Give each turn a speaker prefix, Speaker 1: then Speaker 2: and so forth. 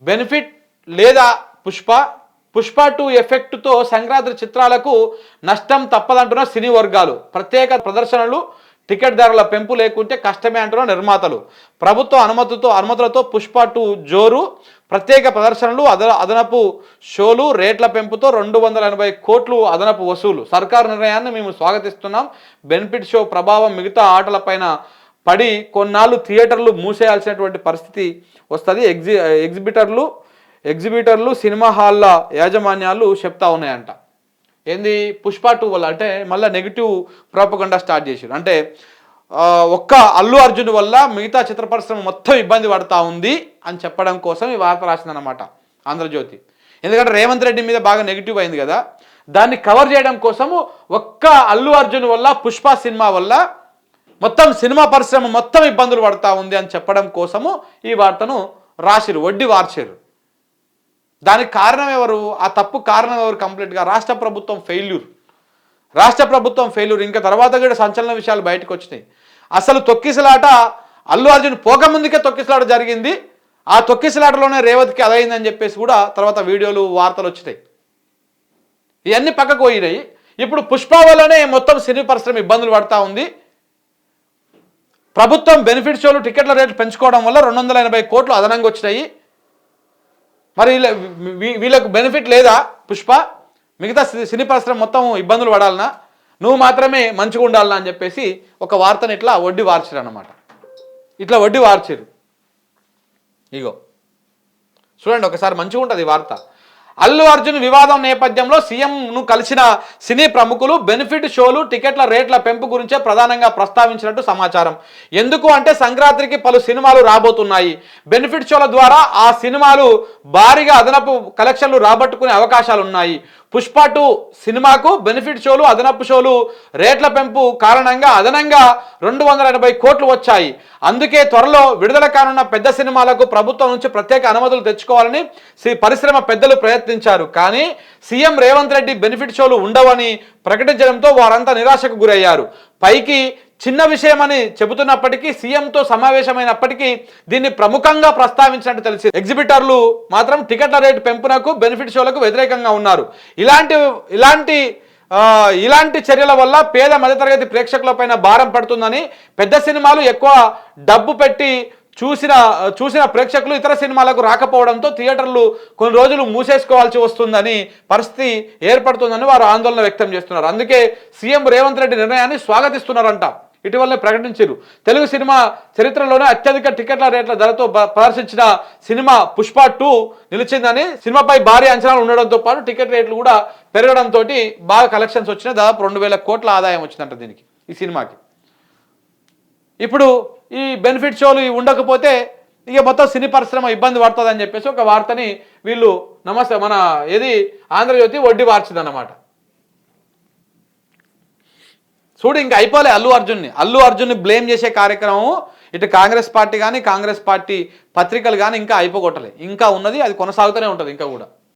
Speaker 1: Benefit లేదా పుష్ప 2 ఎఫెక్ట్తో సంక్రాంతి చిత్రాలకు నష్టం తప్పదంటున్న సినీ వర్గాలు. ప్రత్యేక ప్రదర్శనలు, టికెట్ ధరల పెంపు లేకుంటే కష్టమే అంటున్న నిర్మాతలు. ప్రభుత్వ అనుమతులతో పుష్ప 2 జోరు, ప్రత్యేక ప్రదర్శనలు, అదనపు షోలు, రేట్ల పెంపుతో 280 కోట్లు అదనపు వసూలు. సర్కారు నిర్ణయాన్ని మేము స్వాగతిస్తున్నాం. బెనిఫిట్ షో ప్రభావం మిగతా ఆటలపైన పడి కొన్నాళ్ళు థియేటర్లు మూసేయాల్సినటువంటి పరిస్థితి వస్తుంది. ఎగ్జిబిటర్లు సినిమా హాల్ల యాజమాన్యాలు చెప్తా ఉన్నాయంట. ఏంది పుష్ప 2 వల్ల అంటే మళ్ళీ నెగిటివ్ ప్రోపగండా స్టార్ట్ చేశారు. అంటే ఒక్క అల్లు అర్జున్ వల్ల మిగతా చిత్ర పరిశ్రమ మొత్తం ఇబ్బంది పడతా ఉంది అని చెప్పడం కోసం ఈ వార్త రాసిందన్నమాట ఆంధ్రజ్యోతి. ఎందుకంటే రేవంత్ రెడ్డి మీద బాగా నెగిటివ్ అయింది కదా, దాన్ని కవర్ చేయడం కోసము ఒక్క అల్లు అర్జున్ వల్ల పుష్ప సినిమా వల్ల మొత్తం సినిమా పరిశ్రమ మొత్తం ఇబ్బందులు పడతా ఉంది అని చెప్పడం కోసము ఈ వార్తను రాసిరు, వడ్డీ వార్చారు. దానికి కారణం ఎవరు? ఆ తప్పు కారణం ఎవరు? కంప్లీట్గా రాష్ట్ర ప్రభుత్వం ఫెయిల్యూర్. ఇంకా తర్వాత కూడా సంచలన విషయాలు బయటకు వచ్చినాయి. అసలు తొక్కిసలాట అల్లు అర్జున్ పోకముందుకే తొక్కిసలాట జరిగింది. ఆ తొక్కిసలాటలోనే రేవత్కి అదైందని చెప్పేసి కూడా తర్వాత వీడియోలు వార్తలు వచ్చినాయి. ఇవన్నీ పక్కకు పోయినాయి. ఇప్పుడు పుష్ప వల్లనే మొత్తం సినీ పరిశ్రమ ఇబ్బందులు పడతా ఉంది. ప్రభుత్వం బెనిఫిట్ షోలు, టికెట్ల రేట్లు పెంచుకోవడం వల్ల 280 కోట్లు అదనంగా వచ్చినాయి. మరి వీళ్ళకు బెనిఫిట్ లేదా? పుష్ప మిగతా సినీ పరిశ్రమ మొత్తం ఇబ్బందులు పడాలనా, నువ్వు మాత్రమే మంచిగా ఉండాలనా అని చెప్పేసి ఒక వార్తను ఇట్లా వడ్డీ వార్చారు అన్నమాట. ఇట్లా వడ్డీ వార్చారు. ఇగో చూడండి ఒకసారి, మంచిగా ఉంటుంది ఈ వార్త. అల్లు అర్జున్ వివాదం నేపథ్యంలో సీఎంను కలిసిన సినీ ప్రముఖులు బెనిఫిట్ షోలు, టికెట్ల రేట్ల పెంపు గురించే ప్రధానంగా ప్రస్తావించినట్టు సమాచారం. ఎందుకు అంటే సంక్రాంతికి పలు సినిమాలు రాబోతున్నాయి. బెనిఫిట్ షోల ద్వారా ఆ సినిమాలు భారీగా అదనపు కలెక్షన్లు రాబట్టుకునే అవకాశాలు ఉన్నాయి. పుష్ప 2 సినిమాకు బెనిఫిట్ షోలు, అదనపు షోలు, రేట్ల పెంపు కారణంగా అదనంగా 280 కోట్లు వచ్చాయి. అందుకే త్వరలో విడుదల కానున్న పెద్ద సినిమాలకు ప్రభుత్వం నుంచి ప్రత్యేక అనుమతులు తెచ్చుకోవాలని పరిశ్రమ పెద్దలు ప్రయత్నించారు. కానీ సీఎం రేవంత్ రెడ్డి బెనిఫిట్ షోలు ఉండవని ప్రకటించడంతో వారంతా నిరాశకు గురయ్యారు. పైకి చిన్న విషయమని చెబుతున్నప్పటికీ, సీఎంతో సమావేశమైనప్పటికీ దీన్ని ప్రముఖంగా ప్రస్తావించినట్టు తెలిసింది. ఎగ్జిబిటర్లు మాత్రం టికెట్ల రేటు పెంపునకు, బెనిఫిట్ షోలకు వ్యతిరేకంగా ఉన్నారు. ఇలాంటి చర్యల వల్ల పేద మధ్యతరగతి ప్రేక్షకులపైన భారం పడుతుందని, పెద్ద సినిమాలు ఎక్కువ డబ్బు పెట్టి చూసిన ప్రేక్షకులు ఇతర సినిమాలకు రాకపోవడంతో థియేటర్లు కొన్ని రోజులు మూసేసుకోవాల్సి వస్తుందని పరిస్థితి ఏర్పడుతుందని వారు ఆందోళన వ్యక్తం చేస్తున్నారు. అందుకే సీఎం రేవంత్ రెడ్డి నిర్ణయాన్ని స్వాగతిస్తున్నారంట. ఇటీవలనే ప్రకటించారు. తెలుగు సినిమా చరిత్రలోనే అత్యధిక టికెట్ల రేట్ల ధరతో ప్రదర్శించిన సినిమా పుష్ప 2 నిలిచిందని, సినిమాపై భారీ అంచనాలు ఉండడంతో పాటు టికెట్ రేట్లు కూడా పెరగడంతో బాగా కలెక్షన్స్ వచ్చినాయి. దాదాపు 2000 కోట్ల ఆదాయం వచ్చిందంట దీనికి, ఈ సినిమాకి. ఇప్పుడు ఈ బెనిఫిట్ షోలు ఉండకపోతే ఇక మొత్తం సినీ పరిశ్రమ ఇబ్బంది పడుతుందని చెప్పేసి ఒక వార్తని వీళ్ళు మన ఆంధ్రజ్యోతి వడ్డీ వార్చిందన్నమాట. చూడు, ఇంకా అయిపోలే అల్లు అర్జున్ని బ్లేమ్ చేసే కార్యక్రమం ఇటు కాంగ్రెస్ పార్టీ కానీ, కాంగ్రెస్ పార్టీ పత్రికలు కానీ ఇంకా అయిపోగొట్టలే. ఇంకా ఉన్నది, అది కొనసాగుతూనే ఉంటుంది ఇంకా కూడా.